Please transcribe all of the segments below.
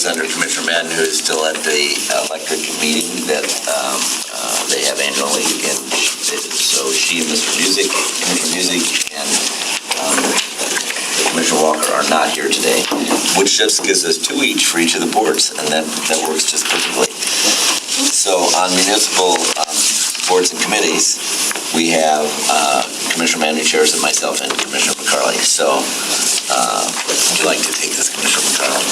under Commissioner Madden, who is still at the electric meeting that they have annually, and so she and Commissioner Music, and Commissioner Walker are not here today, which just gives us 2 each for each of the boards, and that works just perfectly. So on municipal boards and committees, we have Commissioner Madden, who chairs it, myself, and Commissioner McCarley. So would you like to take this, Commissioner McCarley?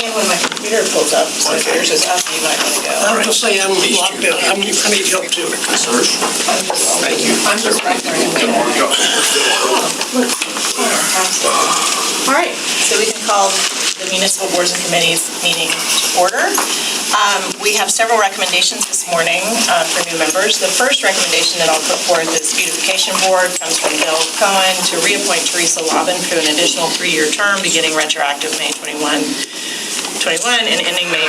And when my computer pulls up, so if yours is up, you might want to go. I was just saying, I'm locked in. I need help too. Thank you. I'm just right there in the middle. All right, so we can call the municipal boards and committees meeting to order. We have several recommendations this morning for new members. The first recommendation that I'll put forth is Beautification Board comes from Bill Cohen to reappoint Teresa Lobbin for an additional 3-year term beginning retroactive May 21 and ending May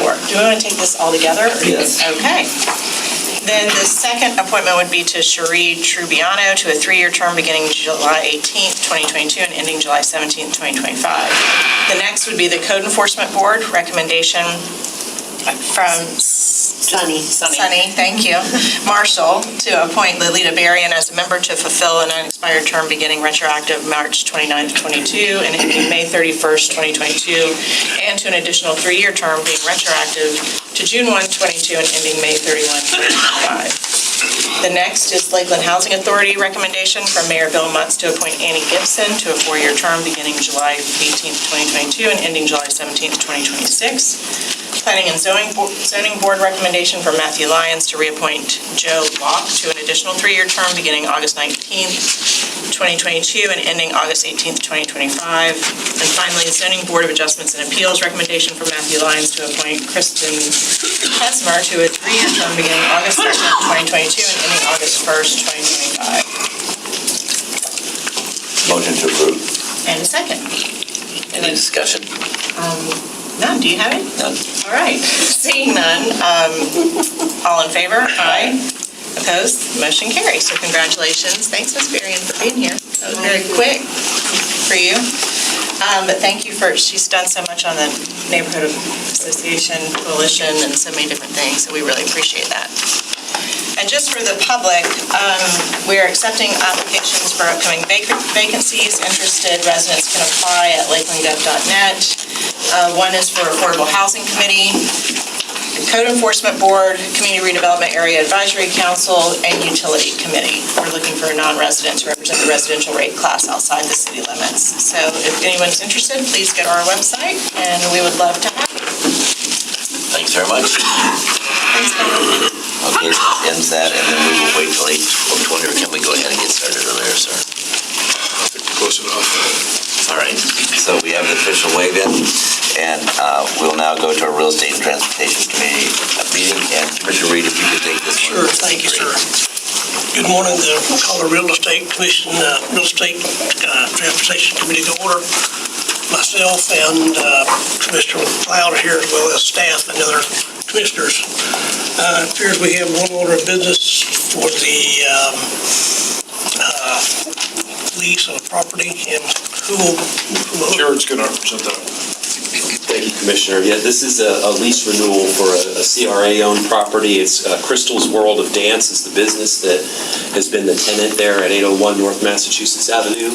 2024. Do we want to take this all together? Yes. Okay. Then the second appointment would be to Cherie Trubiano to a 3-year term beginning July 18th, 2022 and ending July 17th, 2025. The next would be the Code Enforcement Board recommendation from Sunny, thank you, Marshall, to appoint Lolita Berrien as a member to fulfill an unexpired term beginning retroactive March 29th, 22 and ending May 31st, 2022, and to an additional 3-year term being retroactive to June 1, 22 and ending May 31, 2025. The next is Lakeland Housing Authority recommendation from Mayor Bill Mutz to appoint Annie Gibson to a 4-year term beginning July 18th, 2022 and ending July 17th, 2026. Planning and Zoning Board recommendation from Matthew Lyons to reappoint Joe Locke to an additional 3-year term beginning August 19th, 2022 and ending August 18th, 2025. And finally, Zoning Board of Adjustments and Appeals recommendation from Matthew Lyons to appoint Kristen Hesmer to a 3-year term beginning August 2nd, 2022 and ending August 1st, 2025. Motion to approve. And a second. Any discussion? None. Do you have it? None. All right. Seeing none, all in favor? Aye. Opposed? Motion carries. So congratulations. Thanks, Ms. Berrien, for being here. That was very quick for you. But thank you she's done so much on the Neighborhood Association Coalition and so many different things, so we really appreciate that. And just for the public, we are accepting applications for upcoming vacancies. Interested residents can apply at lakelandgov.net. One is for Affordable Housing Committee, the Code Enforcement Board, Community Redevelopment Area Advisory Council, and Utility Committee. We're looking for a non-resident to represent the residential rate class outside the city limits. So if anyone's interested, please go to our website, and we would love to have you. Thanks very much. Thanks, Bob. Okay, ends that, and then we will wait till 8:20, or can we go ahead and get started earlier, sir? Close enough. All right, so we have the official wave-in, and we'll now go to our Real Estate and Transportation Committee meeting, and Commissioner Reed, if you could take this one. Sure, thank you, sir. Good morning. We'll call the Real Estate Commission, Real Estate Transportation Committee to order. Myself and Commissioner Cloud are here, as well as staff and other commissioners. It appears we have one order of business for the lease of property, and who will... Jared's going to represent that. Thank you, Commissioner. Yeah, this is a lease renewal for a CRA-owned property. It's Crystal's World of Dance is the business that has been the tenant there at 801 North Massachusetts Avenue.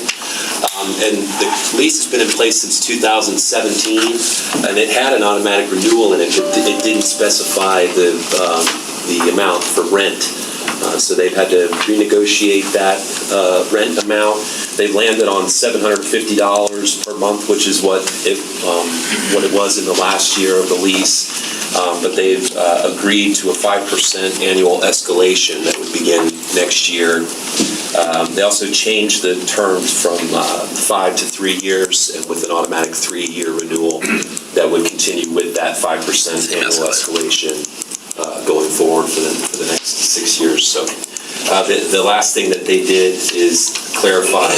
And the lease has been in place since 2017, and it had an automatic renewal in it, but it didn't specify the amount for rent. So they've had to renegotiate that rent amount. They've landed on $750 per month, which is what it was in the last year of the lease. But they've agreed to a 5% annual escalation that would begin next year. They also changed the terms from 5 to 3 years, and with an automatic 3-year renewal that would continue with that 5% annual escalation going forward for the next 6 years. So the last thing that they did is clarify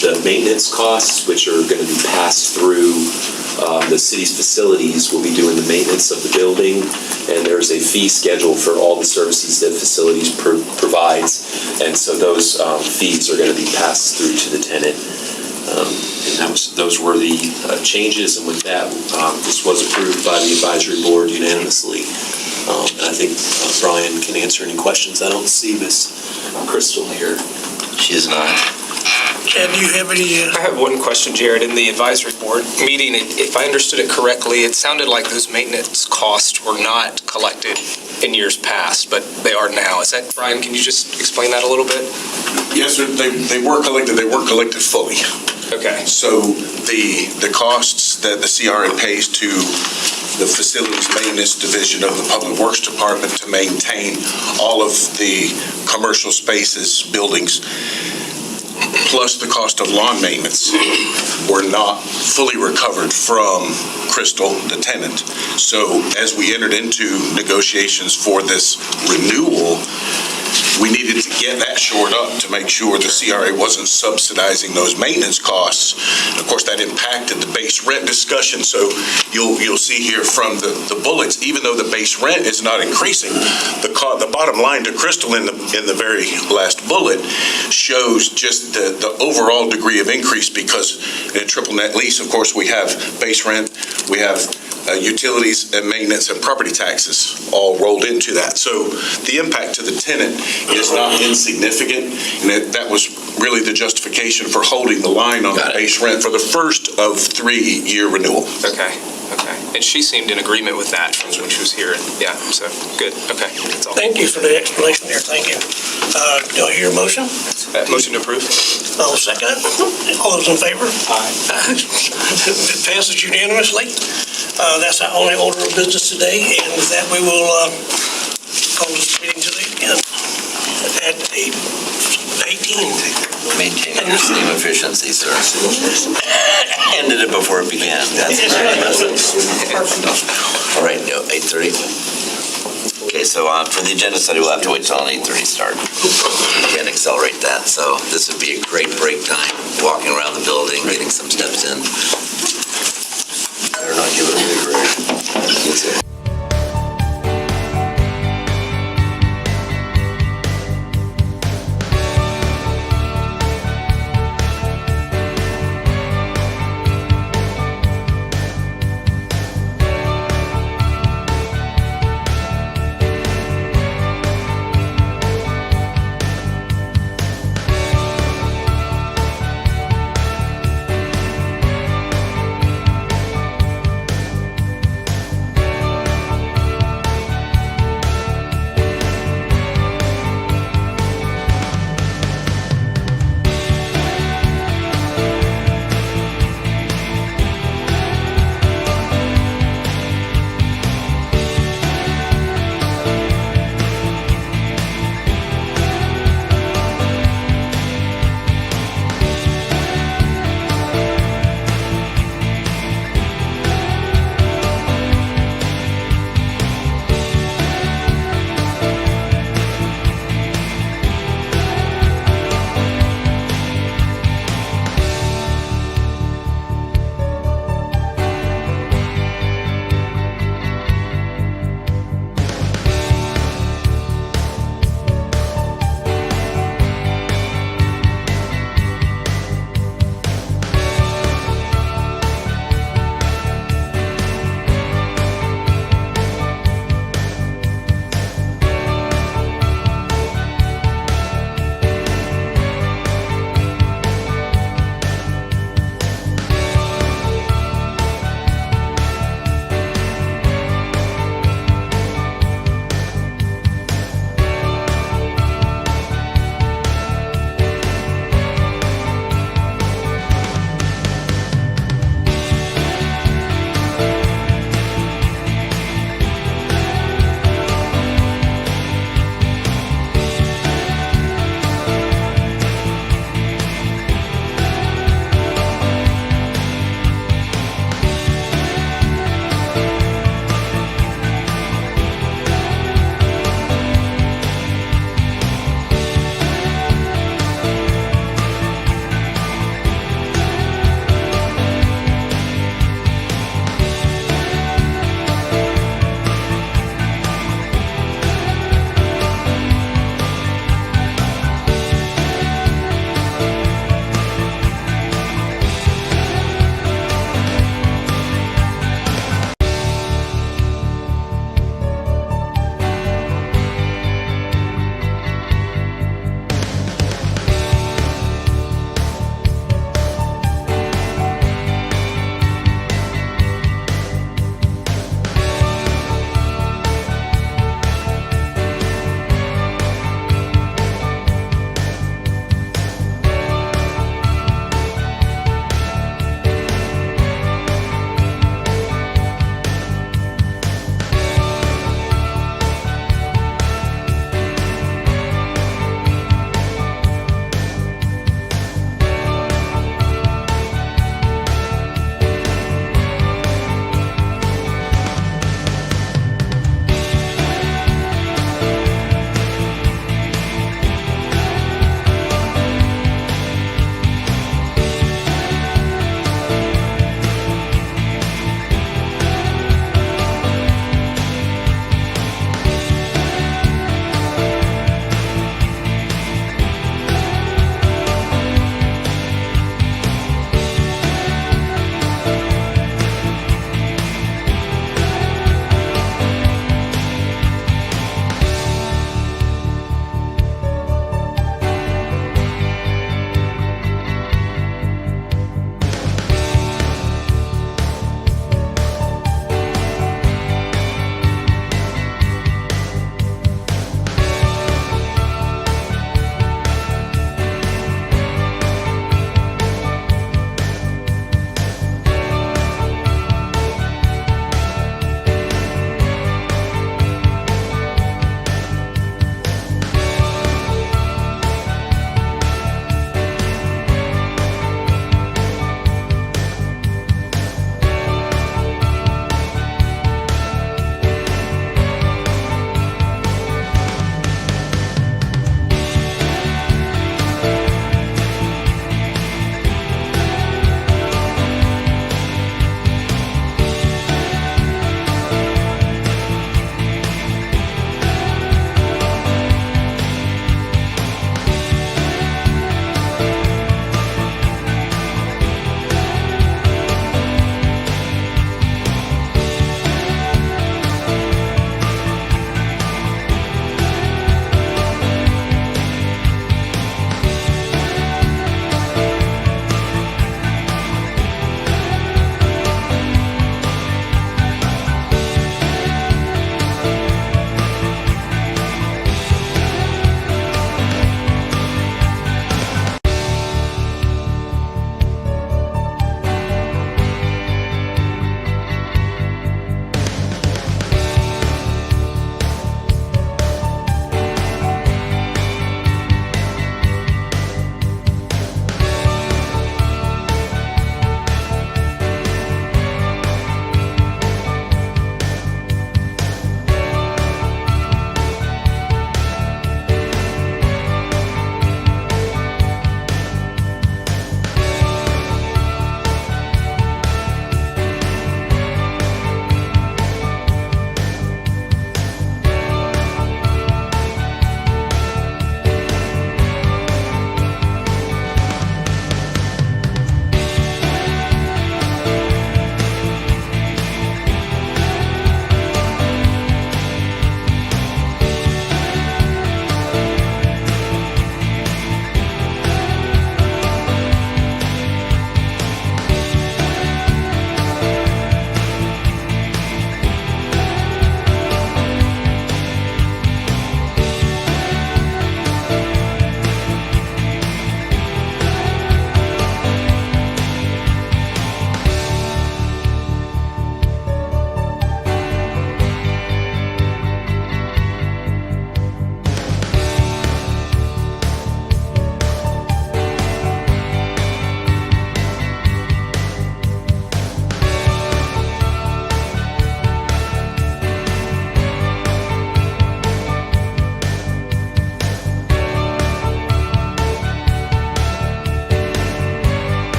the maintenance costs, which are going to be passed through the city's facilities. Will be doing the maintenance of the building, and there's a fee schedule for all the services that facilities provides, and so those fees are going to be passed through to the tenant. And those were the changes, and with that, this was approved by the advisory board unanimously. And I think Brian can answer any questions. I don't see Miss Crystal here. She is not. Chad, do you have any, I have one question, Jared. In the advisory board meeting, if I understood it correctly, it sounded like those maintenance costs were not collected in years past, but they are now. Is that, Brian, can you just explain that a little bit? Yes, sir, they were collected, they weren't collected fully. Okay. So the costs that the CRA pays to the Facilities Maintenance Division of the Public Works Department to maintain all of the commercial spaces, buildings, plus the cost of lawn maintenance were not fully recovered from Crystal, the tenant. So as we entered into negotiations for this renewal, we needed to get that shored up to make sure the CRA wasn't subsidizing those maintenance costs. Of course, that impacted the base rent discussion. So you'll see here from the bullets, even though the base rent is not increasing, the bottom line to Crystal in the very last bullet shows just the overall degree of increase, because in a triple net lease, of course, we have base rent, we have utilities and maintenance and property taxes all rolled into that. So the impact to the tenant is not insignificant, and that was really the justification for holding the line on the base rent for the first of 3-year renewal. Okay. And she seemed in agreement with that from when she was here. Yeah, so good. Okay, that's all. thank you for the explanation there, thank you. Do I hear a motion? Motion to approve? I'll second it. All those in favor? Aye. It passes unanimously. That's our only order of business today, and with that, we will call this meeting to the end at 8:18. Maintaining your steam efficiency, sir. Ended it before it began. That's all right, 8:30. Okay, so for the agenda study, we'll have to wait till an 8:30 start. Can't accelerate that. So this would be a great break time, walking around the building, getting some steps in. Better not give it a big break.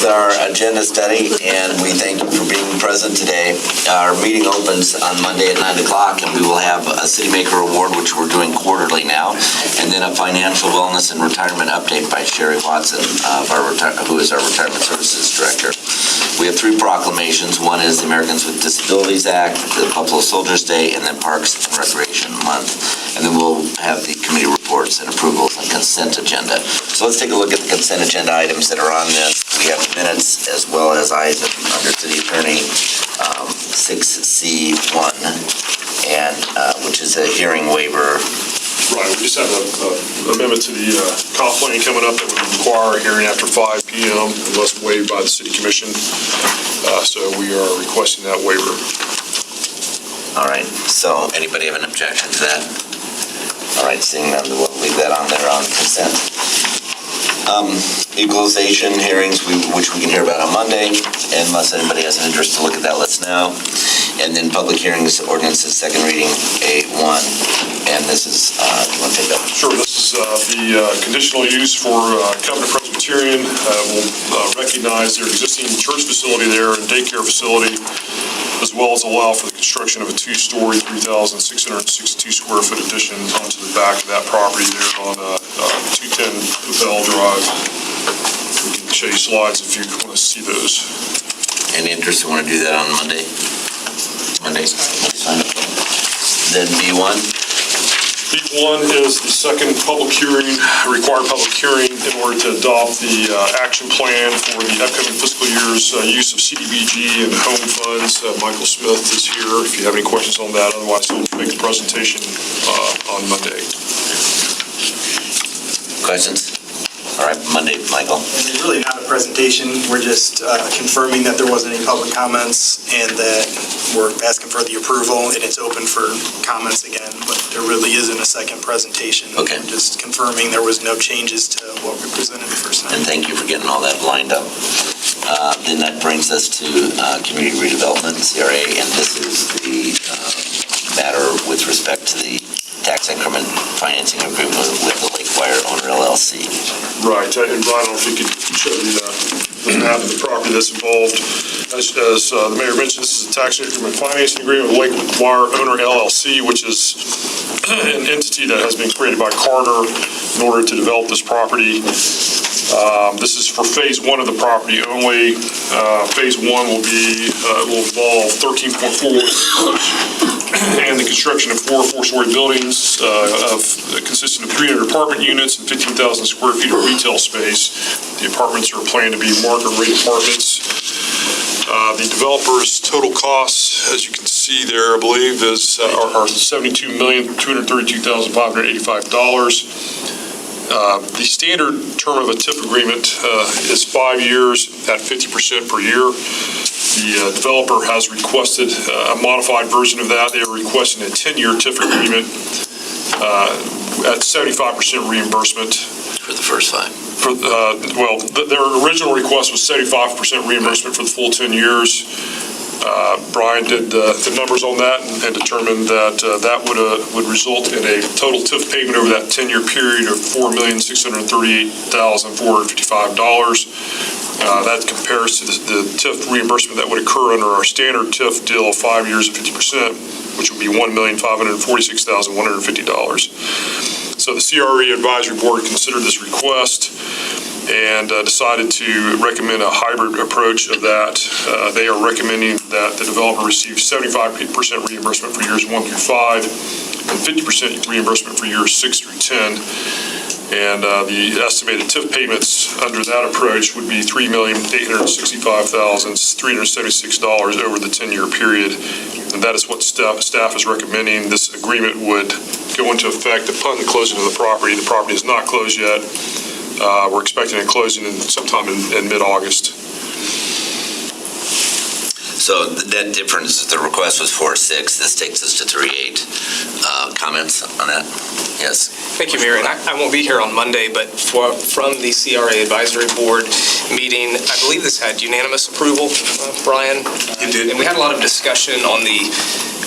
with our agenda study, and we thank you for being present today. Our meeting opens on Monday at 9 o'clock, and we will have a City Maker Award, which we're doing quarterly now, and then a financial wellness and retirement update by Sherry Watson, who is our Retirement Services Director. We have 3 proclamations. One is the Americans with Disabilities Act, the Buffalo Soldiers Day, and then Parks and Recreation Month. And then we'll have the committee reports and approvals and consent agenda. So let's take a look at the consent agenda items that are on this. We have minutes as well as items under City Attorney 6C1, and which is a hearing waiver. Right, we just have an amendment to the comp plan coming up that would require a hearing after 5 p.m. unless waived by the City Commission. So we are requesting that waiver. All right, so anybody have an objection to that? All right, seeing none, we'll leave that on there on consent. Equalization hearings, which we can hear about on Monday, unless anybody has an interest to look at that, let us know. And then public hearings, ordinances, second reading, A1, and this is, do you want to take that? Sure, this is the conditional use for Covenant Presbyterian. Will recognize their existing church facility there and daycare facility, as well as allow for the construction of a 2-story, 3,662 square foot addition onto the back of that property there on 210 Hotel Drive. We can show you slides if you want to see those. Any interest, you want to do that on Monday? Monday's fine. Then B1? B1 is the second public hearing, required public hearing in order to adopt the action plan for the upcoming fiscal year's use of CDBG and home funds. Michael Smith is here if you have any questions on that. Otherwise, he'll make the presentation on Monday. Questions? All right, Monday, Michael. It's really not a presentation. We're just confirming that there wasn't any public comments and that we're asking for the approval, and it's open for comments again, but there really isn't a second presentation. Okay. We're just confirming there was no changes to what we presented the first time. And thank you for getting all that lined up. Then that brings us to community redevelopment, CRA, and this is the matter with respect to the tax increment financing agreement with the Waiver owner LLC. Right, and Brian, I don't know if you could show the map of the property that's involved. As the mayor mentioned, this is a tax increment financing agreement with Waiver owner LLC, which is an entity that has been created by Carter in order to develop this property. This is for phase 1 of the property only. Phase 1 will involve 13.4 and the construction of 4 4-story buildings consisting of 300 apartment units and 15,000 square feet of retail space. The apartments are planned to be market rate apartments. The developer's total costs, as you can see there, I believe, are $72,232,585. The standard term of a TIF agreement is 5 years at 50% per year. The developer has requested a modified version of that. They are requesting a 10-year TIF agreement at 75% reimbursement. For the first 5. Their original request was 75% reimbursement for the full 10 years. Brian did the numbers on that and determined that that would result in a total TIF payment over that 10-year period of $4,638,455. That compares to the TIF reimbursement that would occur under our standard TIF deal of 5 years at 50%, which would be $1,546,150. So the CRE Advisory Board considered this request and decided to recommend a hybrid approach of that. They are recommending that the developer receive 75% reimbursement for years 1 through 5 and 50% reimbursement for years 6 through 10. And the estimated TIF payments under that approach would be $3,865,376 over the 10-year period. And that is what staff is recommending. This agreement would go into effect upon the closing of the property. The property is not closed yet. We're expecting a closing sometime in mid-August. So that difference, the request was 4.6, this takes us to 3.8. Comments on that? Yes. Thank you, Mayor. And I won't be here on Monday, but from the CRA Advisory Board meeting, I believe this had unanimous approval, Brian. It did. And we had a lot of discussion on the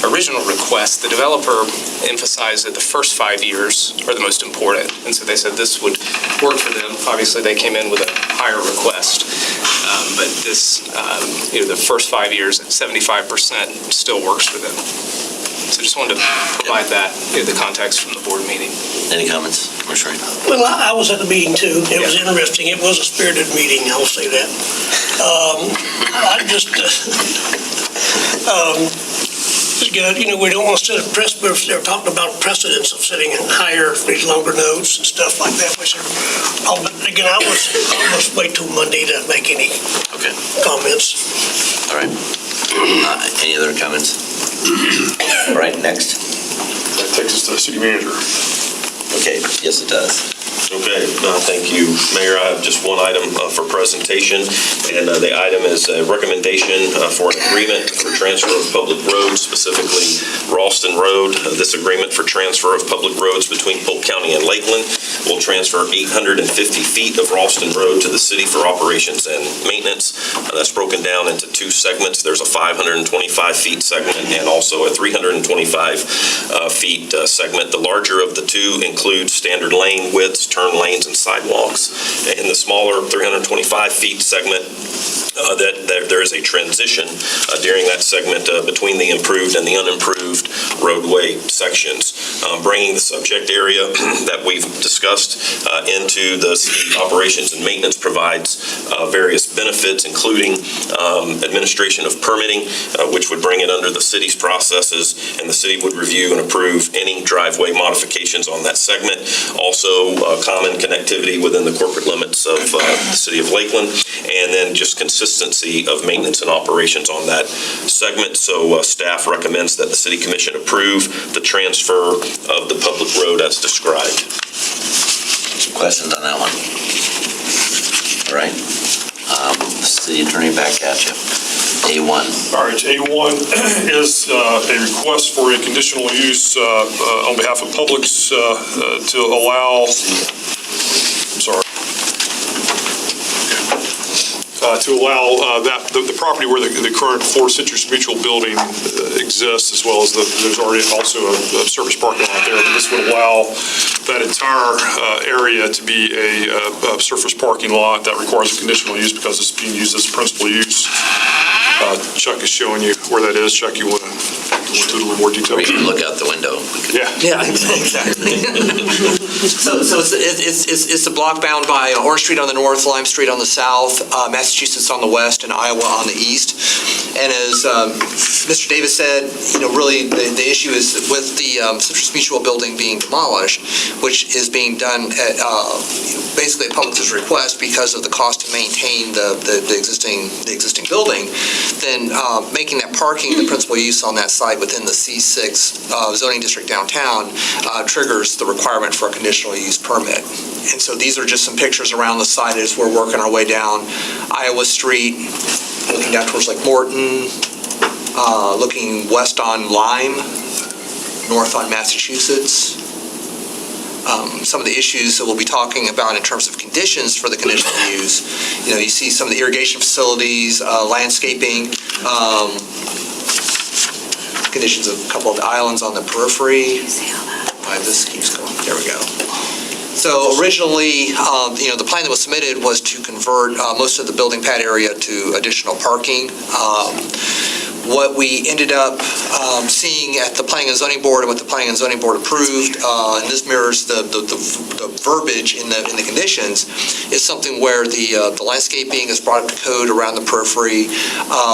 original request. The developer emphasized that the first 5 years are the most important, and so they said this would work for them. Obviously, they came in with a higher request. But this, the first 5 years, 75% still works for them. So just wanted to provide that, the context from the board meeting. Any comments, Commissioner? Well, I was at the meeting too. It was interesting. It was a spirited meeting, I'll say that. I just, we don't want to set a precedent. They're talking about precedents of setting higher, these longer notes and stuff like that, which are, but again, I was wait till Monday to make any comments. All right. Any other comments? All right, next. That takes us to the city manager. Okay, yes, it does. Okay, thank you, Mayor. I have just one item for presentation, and the item is a recommendation for an agreement for transfer of public roads, specifically Ralston Road. This agreement for transfer of public roads between Polk County and Lakeland will transfer 850 feet of Ralston Road to the city for operations and maintenance. That's broken down into two segments. There's a 525 feet segment and also a 325 feet segment. The larger of the two includes standard lane widths, turn lanes, and sidewalks. In the smaller 325 feet segment, there is a transition during that segment between the improved and the unimproved roadway sections, bringing the subject area that we've discussed into the city operations and maintenance provides various benefits, including administration of permitting, which would bring it under the city's processes, and the city would review and approve any driveway modifications on that segment. Also, common connectivity within the corporate limits of the city of Lakeland, and then just consistency of maintenance and operations on that segment. So staff recommends that the City Commission approve the transfer of the public road as described. Questions on that one? All right. City Attorney, back at you. A1. All right, A1 is a request for a conditional use on behalf of Publix to allow, the property where the current Four Citrus Mutual building exists, as well as there's already also a surface parking lot there, but this would allow that entire area to be a surface parking lot. That requires a conditional use because it's being used as a principal use. Chuck is showing you where that is. Chuck, you want to go into a little more detail? We can look out the window. Yeah, exactly. So it's a block bound by Orange Street on the north, Lime Street on the south, Massachusetts on the west, and Iowa on the east. And as Mr. Davis said, really the issue is with the Citrus Mutual building being demolished, which is being done at basically at Publix's request because of the cost to maintain the existing building. Then making that parking the principal use on that site within the C6 zoning district downtown triggers the requirement for a conditional use permit. And so these are just some pictures around the site as we're working our way down Iowa Street, looking down towards Lake Morton, looking west on Lime, north on Massachusetts. Some of the issues that we'll be talking about in terms of conditions for the conditional use. You see some of the irrigation facilities, landscaping, conditions of a couple of the islands on the periphery. This keeps going. There we go. So originally, the plan that was submitted was to convert most of the building pad area to additional parking. What we ended up seeing at the Planning and Zoning Board and what the Planning and Zoning Board approved, and this mirrors the verbiage in the conditions, is something where the landscaping is brought up to code around the periphery.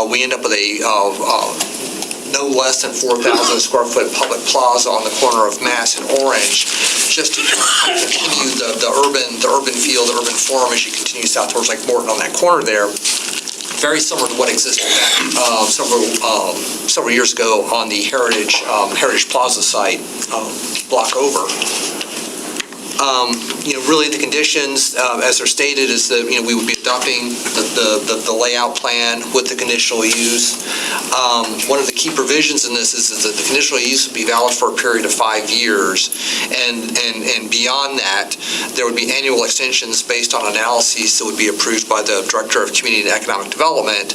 We end up with a no less than 4,000 square foot public plaza on the corner of Mass and Orange, just to continue the urban feel, the urban form as you continue south towards Lake Morton on that corner there. Very similar to what existed several years ago on the Heritage Plaza site, block over. Really the conditions, as they're stated, is that we would be adopting the layout plan with the conditional use. One of the key provisions in this is that the conditional use would be valid for a period of 5 years, and beyond that, there would be annual extensions based on analyses that would be approved by the Director of Community and Economic Development,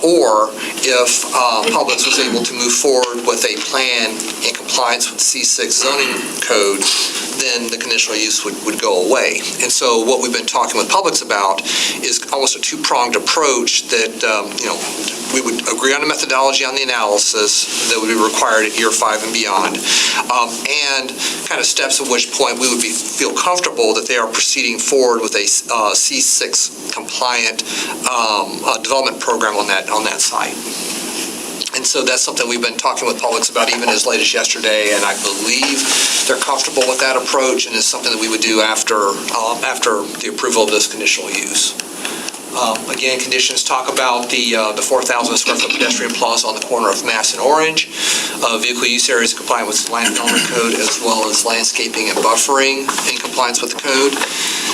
or if Publix was able to move forward with a plan in compliance with the C6 zoning code, then the conditional use would go away. And so what we've been talking with Publix about is almost a two-pronged approach that, we would agree on a methodology on the analysis that would be required at year 5 and beyond, and kind of steps at which point we would feel comfortable that they are proceeding forward with a C6 compliant development program on that site. And so that's something we've been talking with Publix about even as late as yesterday, and I believe they're comfortable with that approach, and it's something that we would do after the approval of this conditional use. Again, conditions talk about the 4,000 square foot pedestrian plaza on the corner of Mass and Orange, vehicle use areas compliant with land development code, as well as landscaping and buffering in compliance with the code.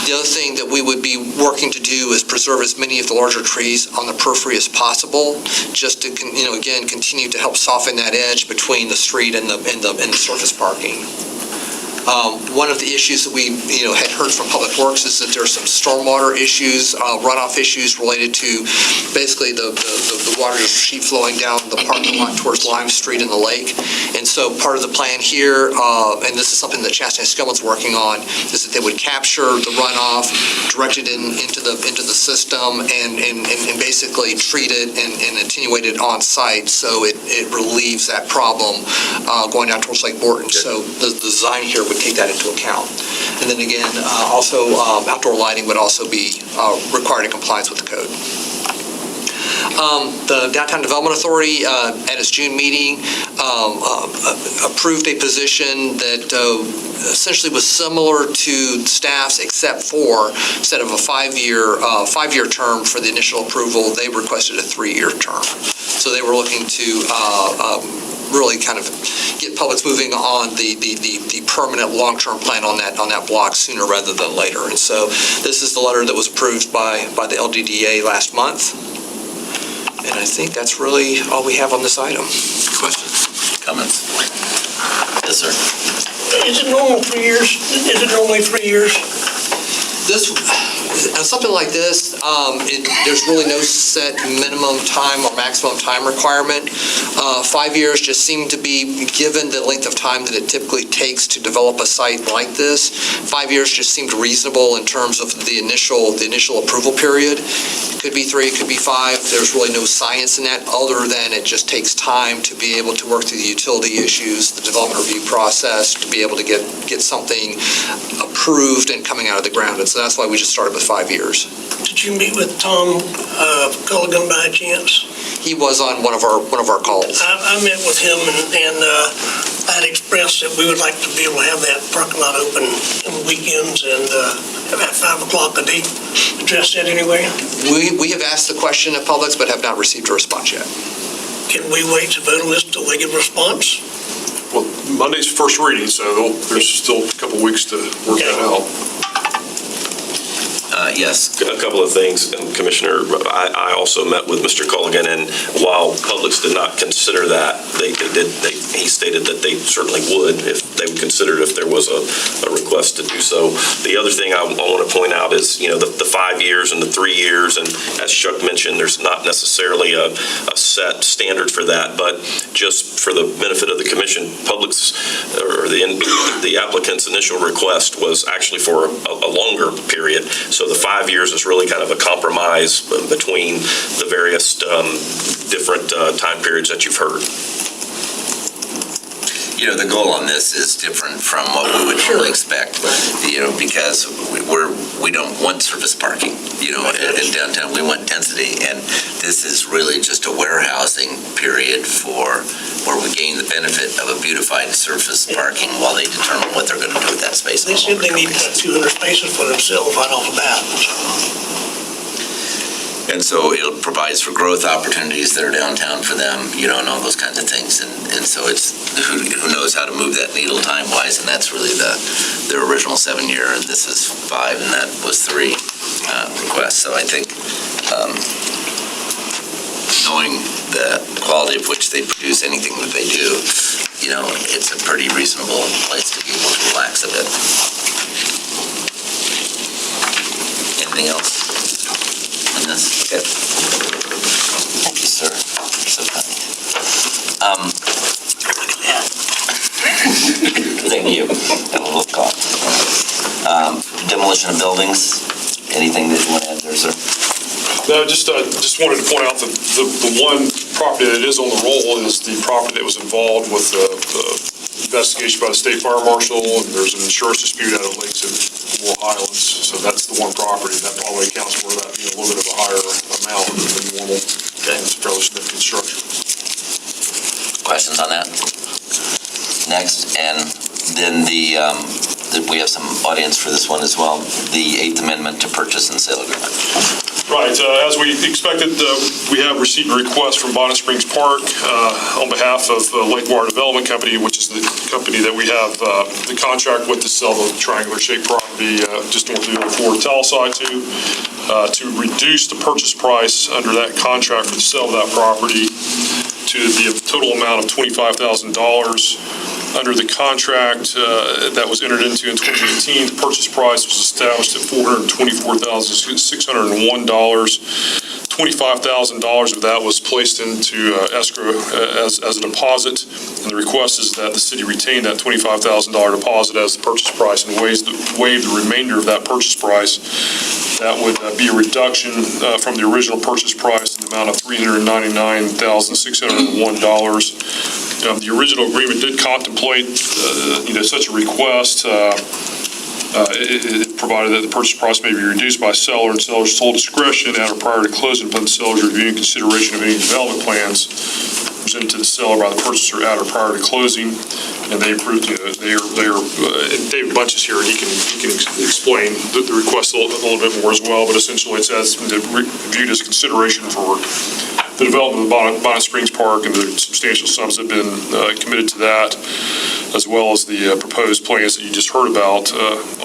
The other thing that we would be working to do is preserve as many of the larger trees on the periphery as possible, just to, again, continue to help soften that edge between the street and the surface parking. One of the issues that we had heard from Public Works is that there are some stormwater issues, runoff issues related to basically the water just sheet flowing down the parking lot towards Lime Street and the lake. And so part of the plan here, and this is something that Chattanooga Skillman's working on, is that they would capture the runoff, direct it into the system, and basically treat it and attenuate it on site, so it relieves that problem going down towards Lake Borton. So the design here would take that into account. And then again, also outdoor lighting would also be required in compliance with the code. The Downtown Development Authority at its June meeting approved a position that essentially was similar to staff's, except for instead of a five-year term for the initial approval, they requested a 3-year term. So they were looking to really kind of get Publix moving on the permanent long-term plan on that block sooner rather than later. And so this is the letter that was approved by the LDDA last month. And I think that's really all we have on this item. Questions, comments? Yes, sir. Is it normal 3 years? Is it normally 3 years? Something like this, there's really no set minimum time or maximum time requirement. 5 years just seemed to be, given the length of time that it typically takes to develop a site like this, 5 years just seemed reasonable in terms of the initial approval period. It could be 3, it could be 5. There's really no science in that other than it just takes time to be able to work through the utility issues, the development review process, to be able to get something approved and coming out of the ground. And so that's why we just started with 5 years. Did you meet with Tom Culligan by chance? He was on one of our calls. I met with him and I had expressed that we would like to be able to have that parking lot open on the weekends and at 5 o'clock a day. Address that anyway? We have asked the question of Publix, but have not received a response yet. Can we wait to vote on this till they give a response? Well, Monday's first reading, so there's still a couple weeks to work that out. Yes. A couple of things, Commissioner. I also met with Mr. Culligan, and while Publix did not consider that, he stated that they certainly would if they would consider it if there was a request to do so. The other thing I want to point out is, the 5 years and the 3 years, and as Chuck mentioned, there's not necessarily a set standard for that, but just for the benefit of the commission, Publix, or the applicant's initial request was actually for a longer period. So the 5 years is really kind of a compromise between the various different time periods that you've heard. The goal on this is different from what we would normally expect, because we don't want surface parking, in downtown. We want density, and this is really just a warehousing period for where we gain the benefit of a beautified surface parking while they determine what they're going to do with that space. They said they need 200 spaces for themselves right off the bat. And so it provides for growth opportunities that are downtown for them, and all those kinds of things. And so it's who knows how to move that needle time-wise, and that's really their original 7-year, and this is 5, and that was 3 requests. So I think knowing the quality of which they produce anything that they do, it's a pretty reasonable place to be able to relax a bit. Anything else? Okay. Thank you, sir. You're so kind. Thank you. That will look off. demolition of buildings. Anything that you want to add there, sir? No, just wanted to point out that the one property that is on the roll is the property that was involved with the investigation by the state fire marshal, and there's an insurance dispute out of Lakes and Will Highlands, so that's the one property. That probably accounts for that being a little bit of a higher amount than normal. Okay. It's fairly significant structure. Questions on that? Next, and then we have some audience for this one as well, the 8th Amendment to Purchase and Sale Agreement. Right, as we expected, we have received a request from Bonnet Springs Park on behalf of Lakewire Development Company, which is the company that we have the contract with to sell the triangular-shaped property just north of the Ford Talisai to reduce the purchase price under that contract for the sale of that property to the total amount of $25,000. Under the contract that was entered into in 2018, the purchase price was established at $424,601. $25,000 of that was placed into escrow as a deposit, and the request is that the city retain that $25,000 deposit as the purchase price and waive the remainder of that purchase price. That would be a reduction from the original purchase price in the amount of $399,601. The original agreement did contemplate, such a request. It provided that the purchase price may be reduced by seller and seller's sole discretion at or prior to closing upon the seller's review and consideration of any development plans presented to the seller by the purchaser at or prior to closing. And they approved, David Bunch is here, and he can explain the request a little bit more as well, but essentially it's viewed as consideration for the development of Bonnet Springs Park and the substantial sums that have been committed to that, as well as the proposed plans that you just heard about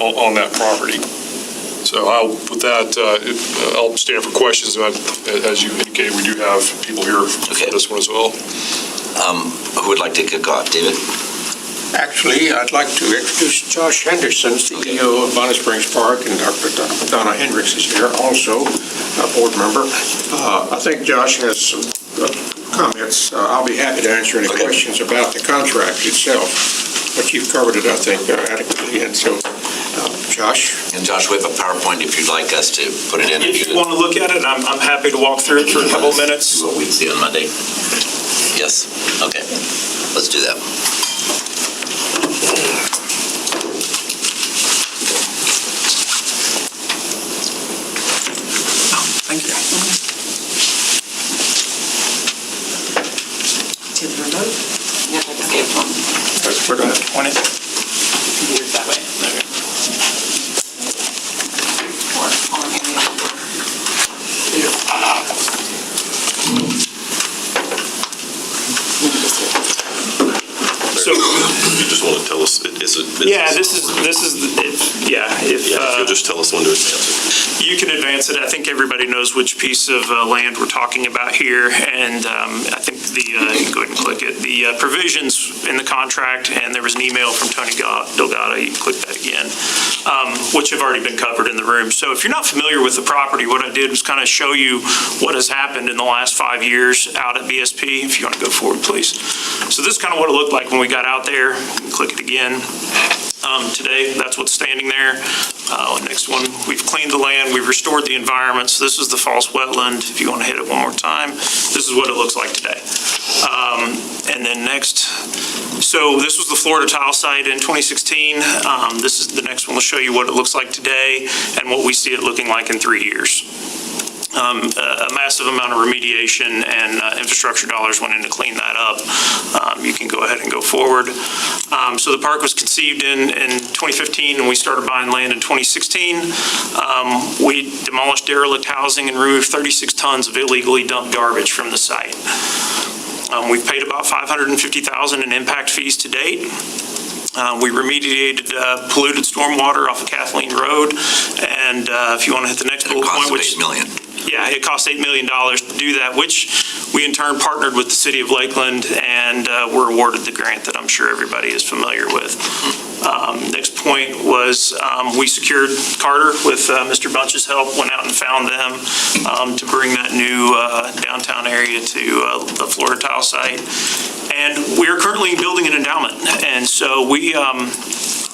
on that property. So with that, I'll stand for questions. As you indicated, we do have people here for this one as well. Who would like to kick off? David? Actually, I'd like to introduce Josh Henderson, CEO of Bonnet Springs Park, and Dr. Donna Hendricks is here also, a board member. I think Josh has some comments. I'll be happy to answer any questions about the contract itself, but you've covered it, I think, adequately. And so, Josh? And Josh, we have a PowerPoint if you'd like us to put it in. If you want to look at it, I'm happy to walk through it for a couple of minutes. What we see on Monday. Yes. Okay. Let's do that. Thank you. To the remote? Yeah, I just gave one. We're going to point it. That way. Or on any So You just want to tell us, is it? yeah, this is if You'll just tell us when to advance it. you can advance it. I think everybody knows which piece of land we're talking about here, and I think you can go ahead and click it. The provisions in the contract, and there was an email from Tony Delgado, you can click that again, which have already been covered in the room. So if you're not familiar with the property, what I did was kind of show you what has happened in the last 5 years out at BSP. If you want to go forward, please. So this is kind of what it looked like when we got out there. Click it again. Today, that's what's standing there. Next one, we've cleaned the land, we've restored the environment. So this is the false wetland. If you want to hit it one more time, this is what it looks like today. And then next, so this was the Florida tile site in 2016. This is the next one. Will show you what it looks like today and what we see it looking like in 3 years. A massive amount of remediation and infrastructure dollars went in to clean that up. You can go ahead and go forward. So the park was conceived in 2015, and we started buying land in 2016. We demolished derelict housing and removed 36 tons of illegally dumped garbage from the site. We've paid about $550,000 in impact fees to date. We remediated polluted stormwater off of Kathleen Road, and if you want to hit the next bullet point, which $8 million. Yeah, it cost $8 million to do that, which we in turn partnered with the city of Lakeland, and were awarded the grant that I'm sure everybody is familiar with. Next point was we secured Carter with Mr. Bunch's help, went out and found them to bring that new downtown area to the Florida tile site. And we are currently building an endowment. And so we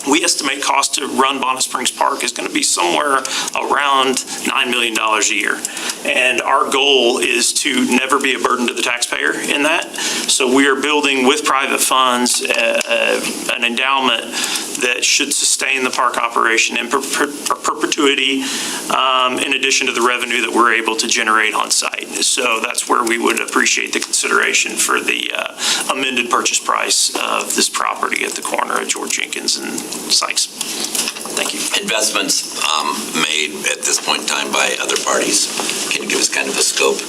We estimate cost to run Bonnet Springs Park is going to be somewhere around $9 million a year. And our goal is to never be a burden to the taxpayer in that. So we are building with private funds an endowment that should sustain the park operation in perpetuity, in addition to the revenue that we're able to generate on site. So that's where we would appreciate the consideration for the amended purchase price of this property at the corner of George Jenkins and Sykes. Thank you. Investments made at this point in time by other parties. Can you give us kind of a scope?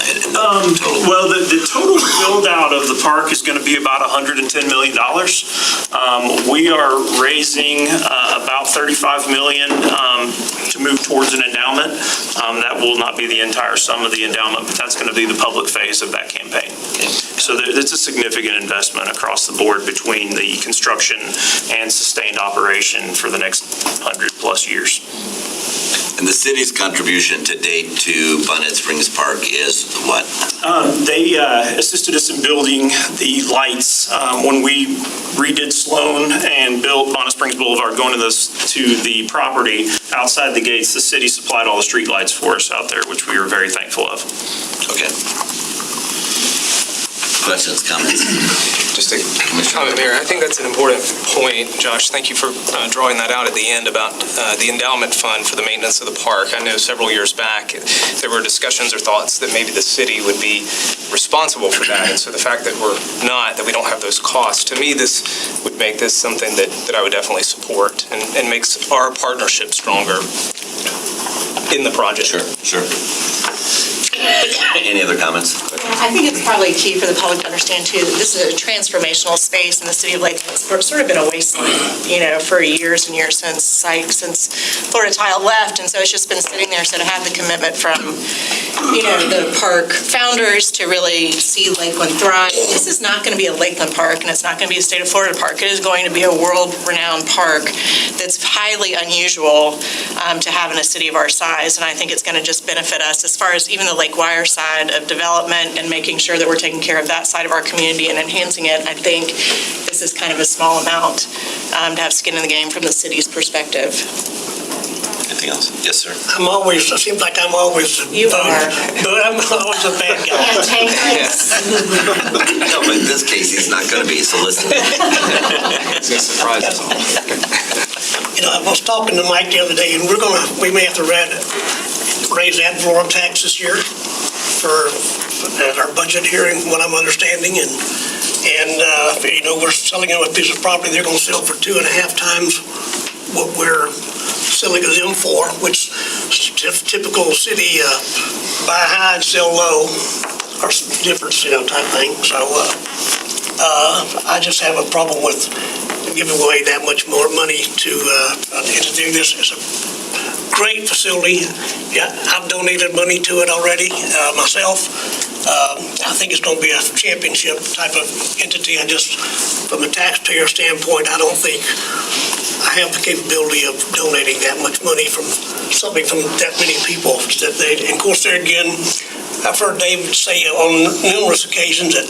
Total? Well, the total build out of the park is going to be about $110 million. We are raising about $35 million to move towards an endowment. That will not be the entire sum of the endowment, but that's going to be the public phase of that campaign. Okay. So it's a significant investment across the board between the construction and sustained operation for the next 100+ years. And the city's contribution to date to Bonnet Springs Park is what? They assisted us in building the lights when we redid Sloan and built Bonnet Springs Boulevard going to the property outside the gates. The city supplied all the street lights for us out there, which we were very thankful of. Okay. Questions, comments? Just a comment, Mayor. I think that's an important point, Josh. Thank you for drawing that out at the end about the endowment fund for the maintenance of the park. I know several years back, there were discussions or thoughts that maybe the city would be responsible for that. And so the fact that that we don't have those costs, to me, this would make this something that I would definitely support and makes our partnership stronger in the project. Sure. Any other comments? I think it's probably key for the public to understand too, that this is a transformational space in the city of Lakeland. It's sort of been a wasteland, for years and years since Florida Tile left. And so it's just been sitting there. So to have the commitment from, the park founders to really see Lakeland thrive. This is not going to be a Lakeland park, and it's not going to be a state of Florida park. It is going to be a world-renowned park that's highly unusual to have in a city of our size. And I think it's going to just benefit us as far as even the Lake Wire side of development and making sure that we're taking care of that side of our community and enhancing it. I think this is kind of a small amount to have skin in the game from the city's perspective. Anything else? Yes, sir. It seems like I'm always You are. But I'm always a bad guy. No, but in this case, he's not going to be, so listen. It's going to surprise us all. I was talking to Mike the other day, and we may have to raise ad valorem tax this year at our budget hearing, what I'm understanding, and we're selling them a piece of property they're going to sell for 2.5 times what we're selling them for, which is typical city buy high and sell low, or different type thing. So I just have a problem with giving away that much more money to do this. It's a great facility. Yeah, I've donated money to it already myself. I think it's going to be a championship type of entity. From a taxpayer standpoint, I don't think I have the capability of donating that much money from that many people. And of course, there again, I've heard David say on numerous occasions that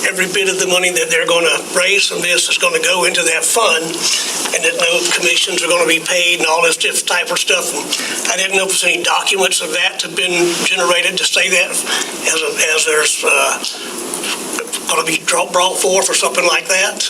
every bit of the money that they're going to raise from this is going to go into that fund, and that no commissions are going to be paid and all this different type of stuff. And I didn't know if there's any documents of that have been generated to say that as there's going to be brought forth or something like that.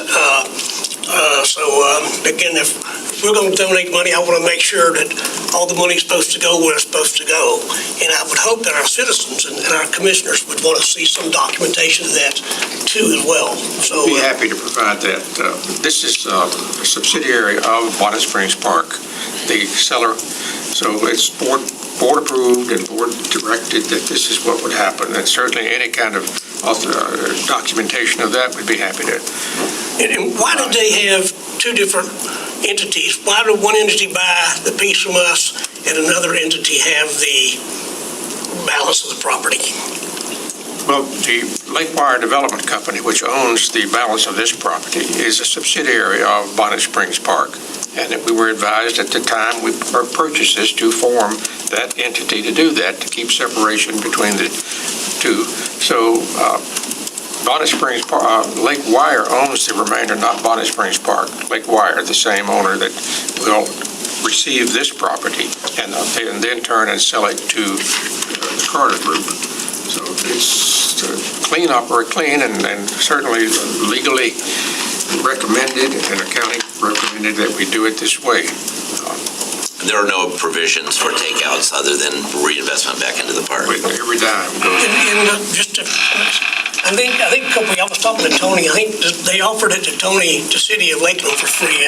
Again, if we're going to donate money, I want to make sure that all the money is supposed to go where it's supposed to go. And I would hope that our citizens and our commissioners would want to see some documentation of that too as well. So Be happy to provide that. This is a subsidiary of Bonnet Springs Park, the seller. So it's board approved and board directed that this is what would happen. And certainly any kind of documentation of that, we'd be happy to. And why did they have two different entities? Why did one entity buy the piece from us and another entity have the balance of the property? Well, the Lake Wire Development Company, which owns the balance of this property, is a subsidiary of Bonnet Springs Park. And we were advised at the time we purchased this to form that entity to do that, to keep separation between the two. So Bonnet Springs, Lake Wire owns the remainder, not Bonnet Springs Park. Lake Wire, the same owner that will receive this property and then turn and sell it to the Carter Group. So it's clean and certainly legally recommended, and the county recommended that we do it this way. There are no provisions for takeouts other than reinvestment back into the park. Every dime goes. And just to, I think a couple, I was talking to Tony, I think they offered it to Tony, the city of Lakeland, for free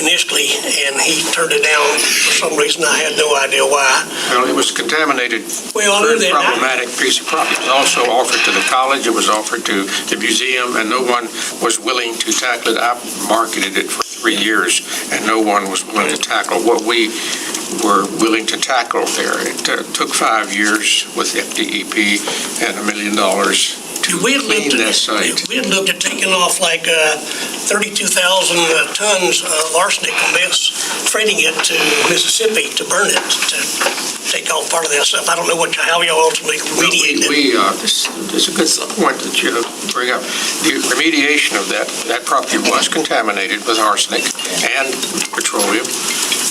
initially, and he turned it down for some reason. I had no idea why. Well, it was contaminated, Well, I knew very that. problematic piece of property. It was also offered to the college, it was offered to the museum, and no one was willing to tackle it. I marketed it for 3 years, and no one was willing to tackle what we were willing to tackle there. It took 5 years with FDEP and $1 million to clean that site. We had looked at taking off like 32,000 tons of arsenic from this, trading it to Mississippi to burn it, to take off part of that stuff. I don't know how y'all ultimately remediate it. This is a good point that you bring up. The remediation of that property was contaminated with arsenic and petroleum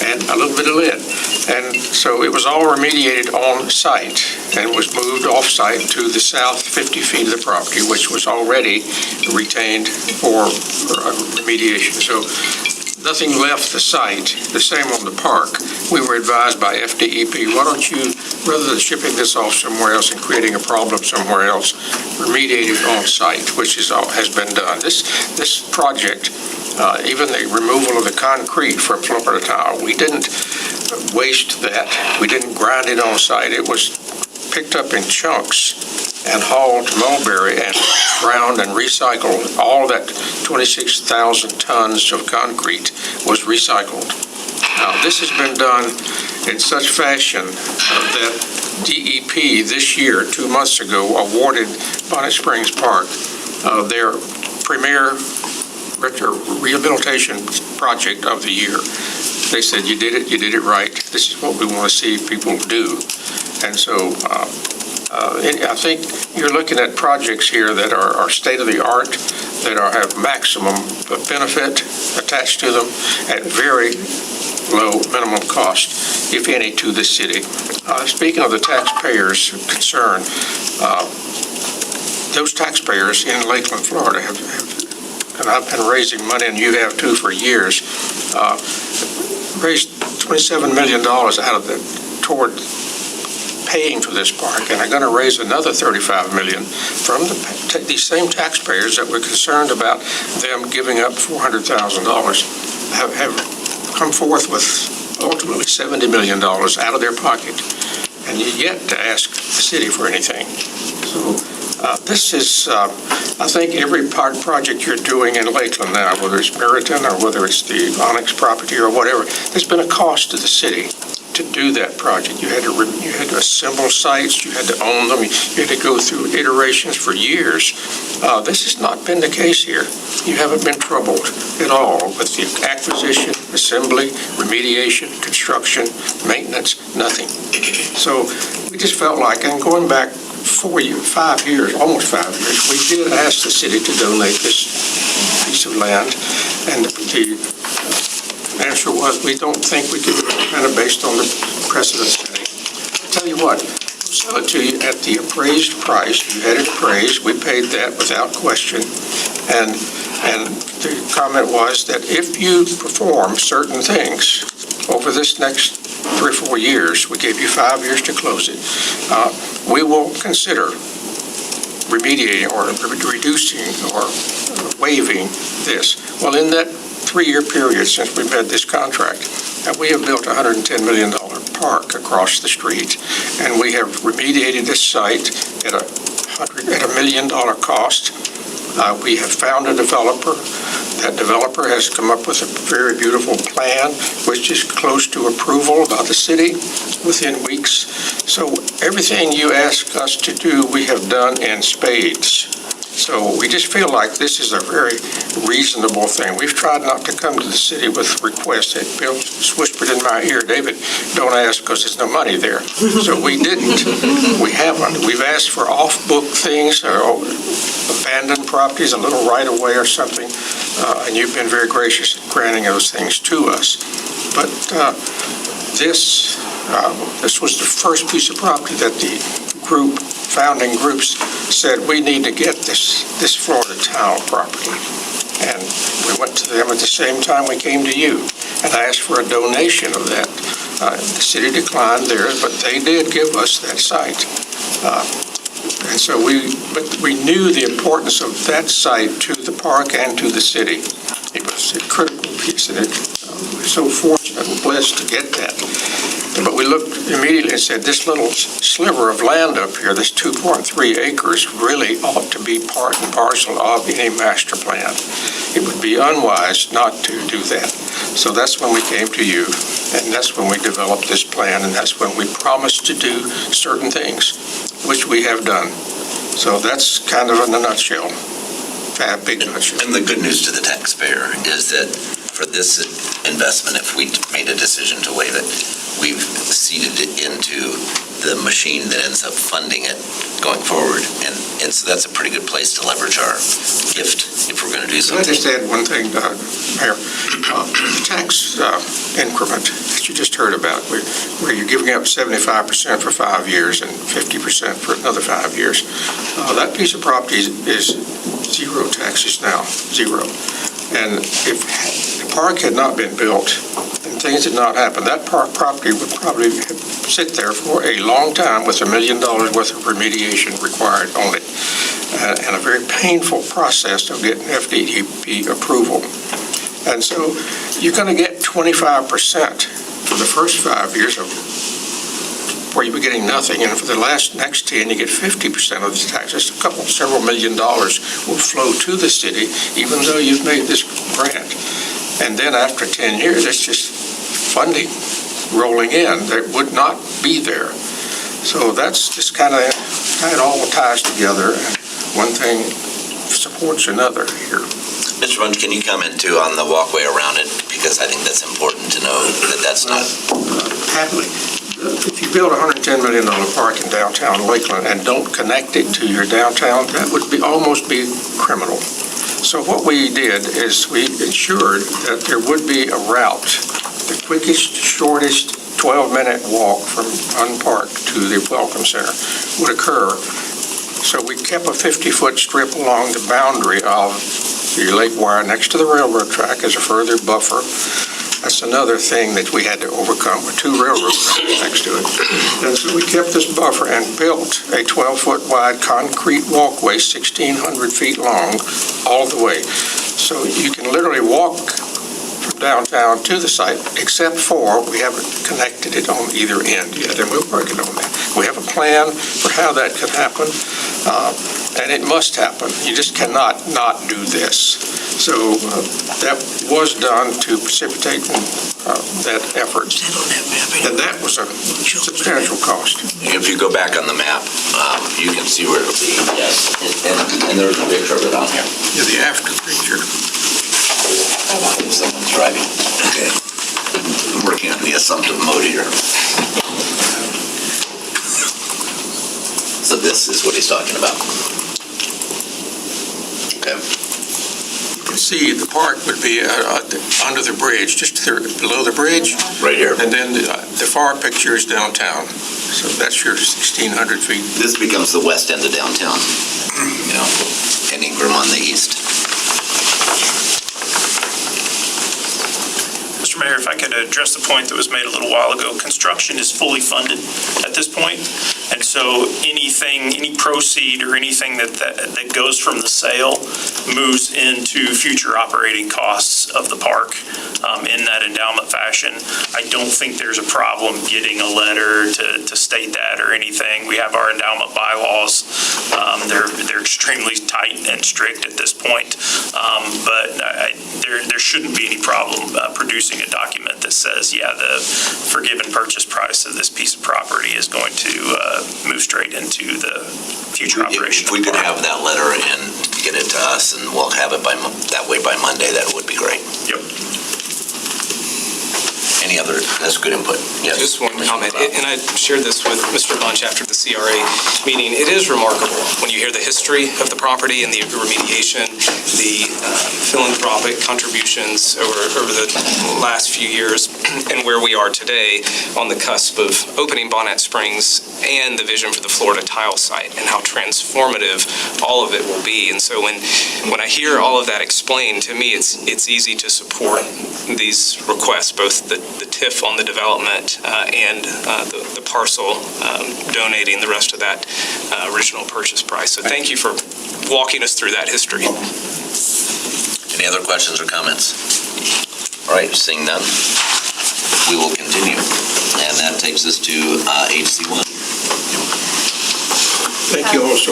and a little bit of lead. And so it was all remediated on site and was moved off-site to the south 50 feet of the property, which was already retained for remediation. So nothing left the site. The same on the park. We were advised by FDEP, why don't you, rather than shipping this off somewhere else and creating a problem somewhere else, remediate it on site, which has been done. This project, even the removal of the concrete from Florida tile, we didn't waste that. We didn't grind it on site. It was picked up in chunks and hauled to Mulberry and ground and recycled. All that 26,000 tons of concrete was recycled. Now, this has been done in such fashion that DEP this year, 2 months ago, awarded Bonnet Springs Park their premier rehabilitation project of the year. They said, you did it right. This is what we want to see people do. And so I think you're looking at projects here that are state-of-the-art, that have maximum benefit attached to them at very low minimum cost, if any, to the city. Speaking of the taxpayers' concern, those taxpayers in Lakeland, Florida, and I've been raising money, and you have too, for years, raised $27 million out of it toward paying for this park, and are going to raise another $35 million from these same taxpayers that were concerned about them giving up $400,000, have come forth with ultimately $70 million out of their pocket, and yet to ask the city for anything. So this is, I think, every project you're doing in Lakeland now, whether it's Meriton or whether it's the Onyx property or whatever, there's been a cost to the city to do that project. You had to assemble sites, you had to own them, you had to go through iterations for years. This has not been the case here. You haven't been troubled at all with the acquisition, assembly, remediation, construction, maintenance, nothing. So we just felt like, and going back 5 years, almost 5 years, we did ask the city to donate this piece of land, and the answer was, we don't think we can, kind of based on the precedent setting. I tell you what, we'll sell it to you at the appraised price. You had it appraised, we paid that without question, and the comment was that if you perform certain things over this next 3 or 4 years, we gave you 5 years to close it, we will consider remediating or reducing or waiving this. Well, in that 3-year period since we've had this contract, we have built a $110 million park across the street, and we have remediated this site at $1 million cost. We have found a developer. That developer has come up with a very beautiful plan, which is close to approval by the city within weeks. So everything you ask us to do, we have done in spades. So we just feel like this is a very reasonable thing. We've tried not to come to the city with requests. Bill whispered in my ear, David, don't ask because there's no money there. So we didn't. We haven't. We've asked for off-book things, or abandoned properties, a little right-of-way or something, and you've been very gracious in granting those things to us. But this was the first piece of property that the founding groups said, we need to get this Florida town property. And we went to them at the same time we came to you and asked for a donation of that. The city declined theirs, but they did give us that site. And so we knew the importance of that site to the park and to the city. It was a critical piece, and we're so fortunate and blessed to get that. But we looked immediately and said, this little sliver of land up here, this 2.3 acres, really ought to be part and parcel of any master plan. It would be unwise not to do that. So that's when we came to you, and that's when we developed this plan, and that's when we promised to do certain things, which we have done. So that's kind of in a nutshell, a big nutshell. And the good news to the taxpayer is that for this investment, if we made a decision to waive it, we've seeded it into the machine that ends up funding it going forward. And so that's a pretty good place to leverage our gift if we're going to do Can I something. just add one thing, Mayor? The tax increment that you just heard about, where you're giving up 75% for 5 years and 50% for another 5 years, that piece of property is zero taxes now, zero. And if the park had not been built and things had not happened, that park property would probably sit there for a long time with $1 million worth of remediation required on it, and a very painful process of getting FDP approval. And so you're going to get 25% for the first 5 years of where you were getting nothing, and for the next 10, you get 50% of the taxes. Several $1 million will flow to the city, even though you've made this grant. And then after 10 years, it's just funding rolling in that would not be there. So that's just kind of how it all ties together, and one thing supports another here. Mr. Bunch, can you comment too on the walkway around it? Because I think that's important to know that that's not... Happily. If you build a $110 million park in downtown Lakeland and don't connect it to your downtown, that would almost be criminal. So what we did is we ensured that there would be a route, the quickest, shortest 12-minute walk from Unpark to the Welcome Center would occur. So we kept a 50-foot strip along the boundary of the lake wire next to the railroad track as a further buffer. That's another thing that we had to overcome with 2 railroad tracks next to it. And so we kept this buffer and built a 12-foot wide concrete walkway, 1,600 feet long, all the way. So you can literally walk from downtown to the site, except for we haven't connected it on either end yet, and we're working on that. We have a plan for how that could happen, and it must happen. You just cannot not do this. So that was done to precipitate that effort, and that was a substantial cost. If you go back on the map, you can see where it'll be. Yes. And there's a picture of it on here. Yeah, the after picture. Someone's driving. Okay. I'm working on the assumptive mode here. So this is what he's talking about. Okay. You can see the park would be under the bridge, just below the bridge. Right here. And then the far picture is downtown. So that's your 1,600 feet. This becomes the west end of downtown, and Ingram on the east. Mr. Mayor, if I could address the point that was made a little while ago, construction is fully funded at this point, and so any proceed or anything that goes from the sale moves into future operating costs of the park in that endowment fashion. I don't think there's a problem getting a letter to state that or anything. We have our endowment bylaws. They're extremely tight and strict at this point, but there shouldn't be any problem producing a document that says, yeah, the forgiven purchase price of this piece of property is going to move straight into the future operation. If we could have that letter and get it to us, and we'll have it that way by Monday, that would be great. Yep. Any other, that's good input. Yes. Just one comment, and I shared this with Mr. Bunch after the CRA meeting. It is remarkable when you hear the history of the property and the remediation, the philanthropic contributions over the last few years, and where we are today on the cusp of opening Bonnet Springs and the vision for the Florida tile site and how transformative all of it will be. And so when I hear all of that explained, to me, it's easy to support these requests, both the TIF on the development and the parcel donating the rest of that original purchase price. So thank you for walking us through that history. Any other questions or comments? All right, seeing none, we will continue. And that takes us to HC1. Thank you also.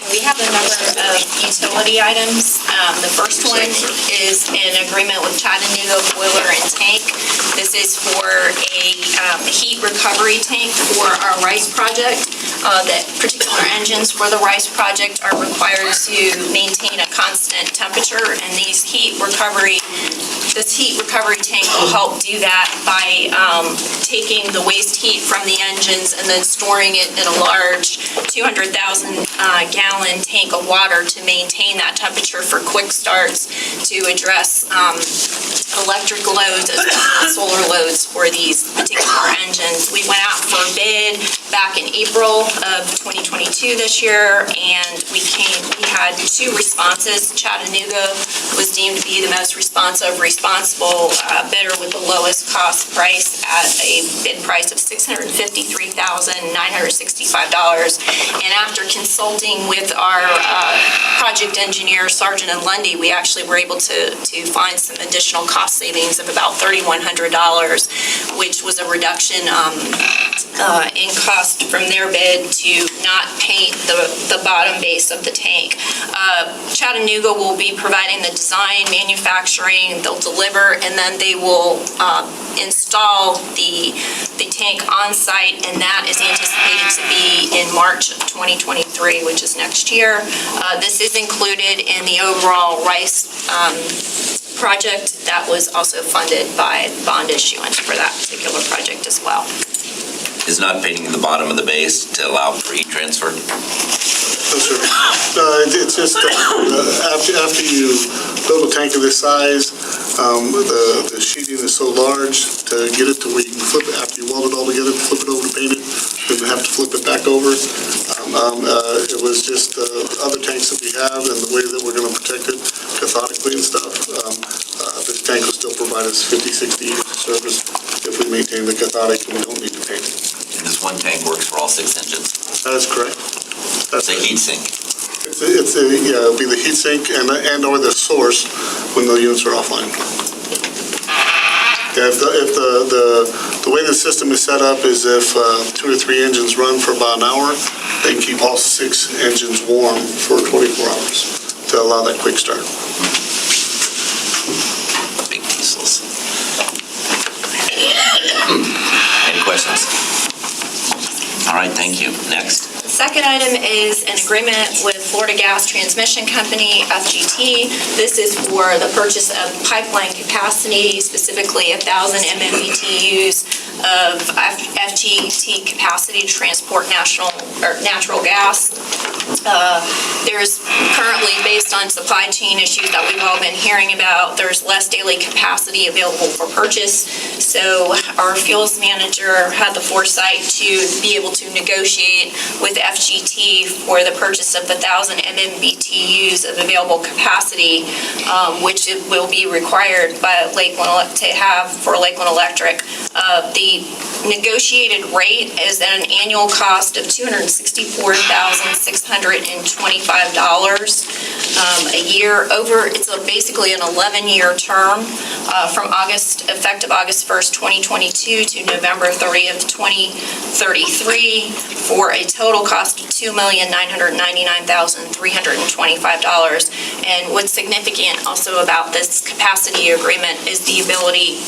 We have a number of utility items. The first one is an agreement with Chattanooga Boiler and Tank. This is for a heat recovery tank for our RICE project. That particular engines for the RICE project are required to maintain a constant temperature, and this heat recovery tank will help do that by taking the waste heat from the engines and then storing it in a large 200,000 gallon tank of water to maintain that temperature for quick starts to address electric loads as well as solar loads for these particular engines. We went out for bid back in April of 2022 this year, and we had 2 responses. Chattanooga was deemed to be the most responsible bidder with the lowest cost price at a bid price of $653,965. And after consulting with our project engineer, Sargent and Lundy, we actually were able to find some additional cost savings of about $3,100, which was a reduction in cost from their bid to not paint the bottom base of the tank. Chattanooga will be providing the design, manufacturing, they'll deliver, and then they will install the tank on site, and that is anticipated to be in March of 2023, which is next year. This is included in the overall RICE project that was also funded by bond issuance for that particular project as well. Is not painting the bottom of the base to allow for heat transfer? No, sir. It's just after you build a tank of this size, the sheeting is so large to get it to where you can flip it after you weld it all together, flip it over to paint it, then have to flip it back over. It was just other tanks that we have and the way that we're going to protect it cathodically and stuff. This tank will still provide us 50, 60 years of service if we maintain the cathodic and we don't need to paint it. And this one tank works for all 6 engines? That is correct. That's a heat sink. It'll be the heat sink and or the source when the units are offline. Yeah, if the way the system is set up is if 2 or 3 engines run for about an hour, they can keep all 6 engines warm for 24 hours to allow that quick start. Big diesels. Any questions? All right, thank you. Next. The second item is an agreement with Florida Gas Transmission Company, FGT. This is for the purchase of pipeline capacity, specifically 1,000 MMBTUs of FGT capacity to transport natural gas. There's currently, based on supply chain issues that we've all been hearing about, there's less daily capacity available for purchase. So our fuels manager had the foresight to be able to negotiate with FGT for the purchase of the 1,000 MMBTUs of available capacity, which it will be required by Lakeland to have for Lakeland Electric. The negotiated rate is at an annual cost of $264,625 a year. It's basically an 11-year term from effective August 1st, 2022 to November 30th, 2033 for a total cost of $2,999,900. $1,325. And what's significant also about this capacity agreement is the ability,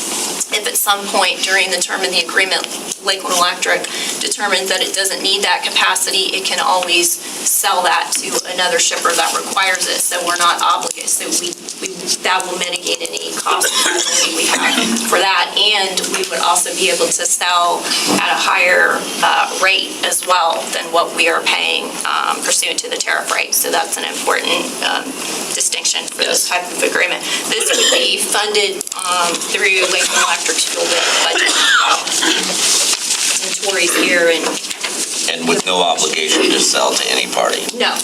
if at some point during the term of the agreement, Lakeland Electric determines that it doesn't need that capacity, it can always sell that to another shipper that requires it, so we're not obligated. So that will mitigate any cost liability we have for that, and we would also be able to sell at a higher rate as well than what we are paying pursuant to the tariff rate. So that's an important distinction for this type of agreement. This would be funded through Lakeland Electric's fuel budget. And Tori's here And with no obligation to sell to any party. no.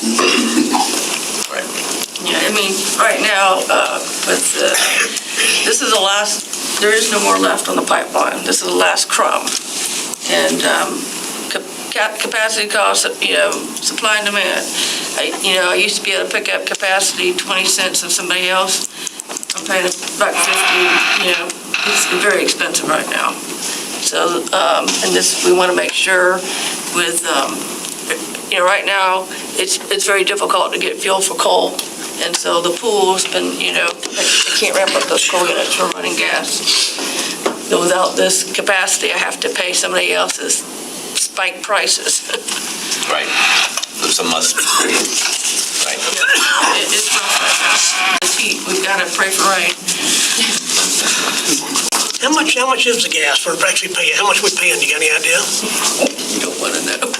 Right. Yeah, I mean, right now, this is the last, there is no more left on the pipeline. This is the last crumb. And capacity costs, supply and demand. I used to be able to pick up capacity 20 cents of somebody else. I'm paying $1.50, it's very expensive right now. So, and this, we want to make sure with, right now, it's very difficult to get fuel for coal. And so the pool's been, they can't ramp up those coal units for running gas. So without this capacity, I have to pay somebody else's spike prices. Right. It's a must. Right. It's rough right now. It's heat. We've got to pray for rain. How much is the gas for actually paying? How much we paying? You got any idea? You don't want to know.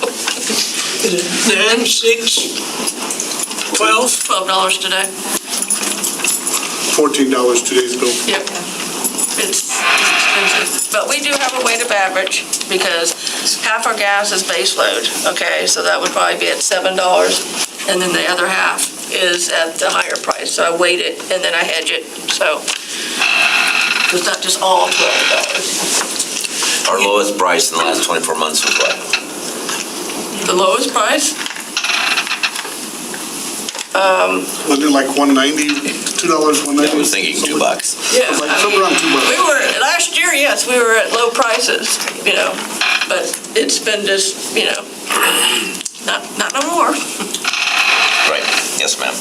Is it 9, 6, 12? $12 today. $14 today's bill. Yep. It's expensive. But we do have a weighted average because half our gas is base load, okay? So that would probably be at $7. And then the other half is at the higher price. So I weight it and then I hedge it. So it's not just all $12. Our lowest price in the last 24 months was what? The lowest price? Wasn't it like $1.90, $2.90? I was thinking $2. Yeah. Like somewhere around $2. We were, last year, yes, we were at low prices, but it's been just, not no more. Right. Yes, ma'am.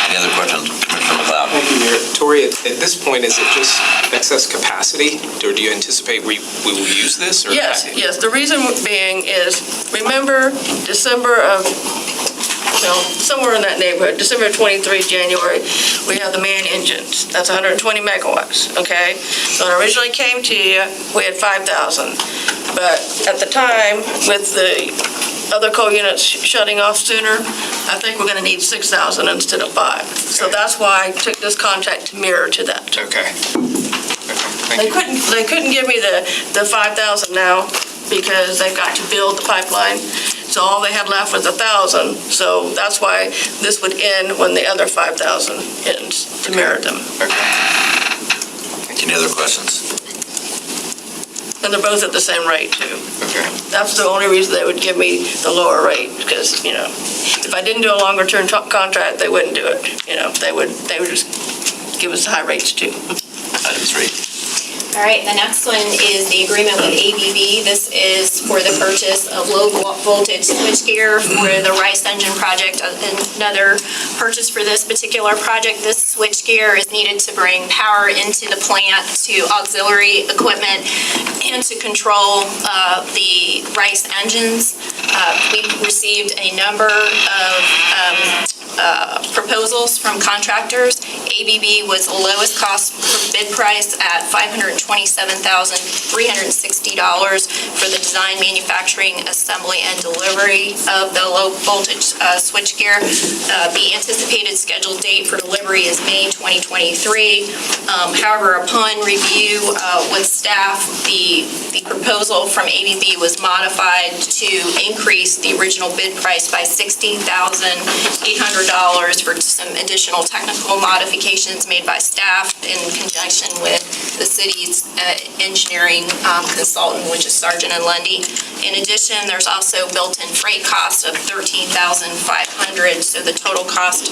Any other questions, Commissioner McLeod? Thank you, Mayor. Tori, at this point, is it just excess capacity, or do you anticipate we will use this? Or Yes. The reason being is, remember December of, somewhere in that neighborhood, December 23, January, we have the man engines. That's 120 megawatts, okay? So when I originally came to you, we had 5,000. But at the time, with the other coal units shutting off sooner, I think we're going to need 6,000 instead of 5. So that's why I took this contract to mirror to that. Okay. They couldn't give me the 5,000 now because they've got to build the pipeline. So all they had left was 1,000. So that's why this would end when the other 5,000 ends, to mirror them. Any other questions? And they're both at the same rate too. Okay. That's the only reason they would give me the lower rate, because, if I didn't do a longer term contract, they wouldn't do it. They would just give us high rates too. Item 3. All right, the next one is the agreement with ABB. This is for the purchase of low voltage switchgear for the Rice Engine project. Another purchase for this particular project. This switchgear is needed to bring power into the plant, to auxiliary equipment, and to control the Rice engines. We received a number of proposals from contractors. ABB was the lowest cost bid price at $527,360 for the design, manufacturing, assembly, and delivery of the low voltage switchgear. The anticipated scheduled date for delivery is May 2023. However, upon review with staff, the proposal from ABB was modified to increase the original bid price by $16,800 for some additional technical modifications made by staff in conjunction with the city's engineering consultant, which is Sargent and Lundy. In addition, there's also built-in freight costs of $13,500. So the total cost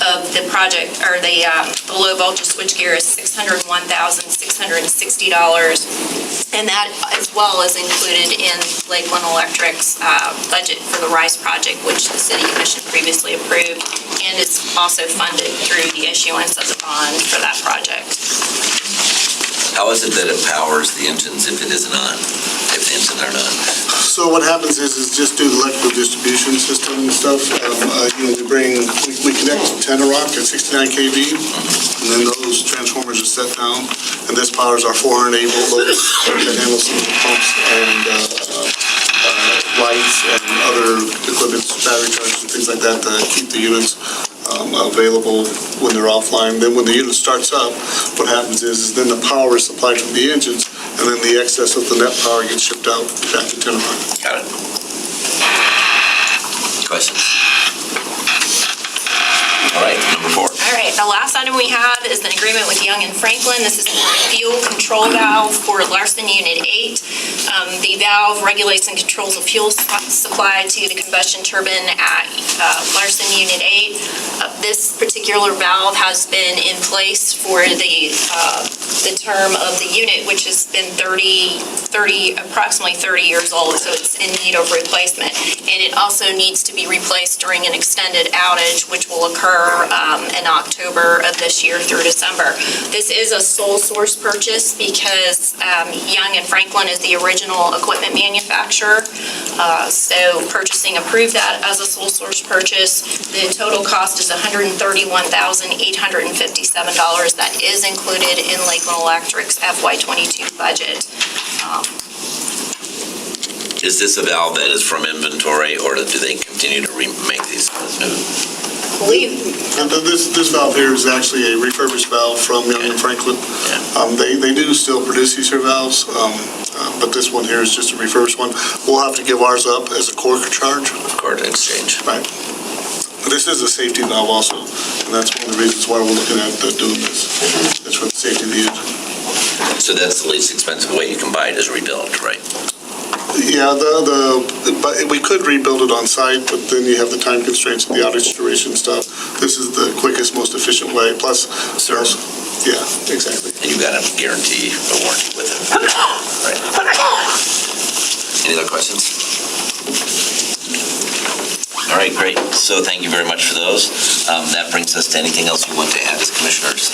of the project, or the low voltage switchgear, is $601,660. And that as well is included in Lakeland Electric's budget for the RISE project, which the City Commission previously approved, and it's also funded through the issuance of the bond for that project. How is it that it powers the engines if it isn't on, if the engines aren't on? So what happens is just due to electrical distribution system and stuff, we connect to Tenorock at 69 kV, and then those transformers are set down, and this powers our 408 volt load that handles some of the pumps and lights and other equipment, battery chargers and things like that to keep the units available when they're offline. Then when the unit starts up, what happens is then the power is supplied from the engines, and then the excess of the net power gets shipped out back to Tenorock. Got it. Questions? All right, number 4. All right, the last item we have is an agreement with Young and Franklin. This is for a fuel control valve for Larson Unit 8. The valve regulates and controls the fuel supply to the combustion turbine at Larson Unit 8. This particular valve has been in place for the term of the unit, which has been approximately 30 years old, so it's in need of replacement. And it also needs to be replaced during an extended outage, which will occur in October of this year through December. This is a sole source purchase because Young and Franklin is the original equipment manufacturer. So purchasing approved that as a sole source purchase. The total cost is $131,857. That is included in Lakeland Electric's FY22 budget. Is this a valve that is from inventory, or do they continue to make these new? This valve here is actually a refurbished valve from Young and Franklin. They do still produce these here valves, but this one here is just a refurbished one. We'll have to give ours up as a core charge. Core exchange. Right. But this is a safety valve also, and that's one of the reasons why we're looking at doing this. It's for the safety of the engine. So that's the least expensive way you can buy it is rebuilt, right? Yeah, but we could rebuild it on site, but then you have the time constraints of the outage duration stuff. This is the quickest, most efficient way, plus... Service. Yeah, exactly. And you got a guarantee, a warranty with it. Right. Any other questions? All right, great. So thank you very much for those. That brings us to anything else you want to add as commissioners?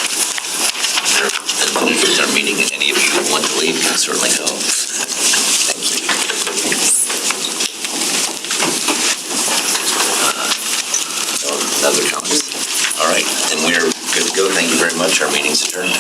It's our meeting, and any of you who want to leave can certainly go. Thank you. Other comments? All right, then we're good to go. Thank you very much. Our meeting's adjourned.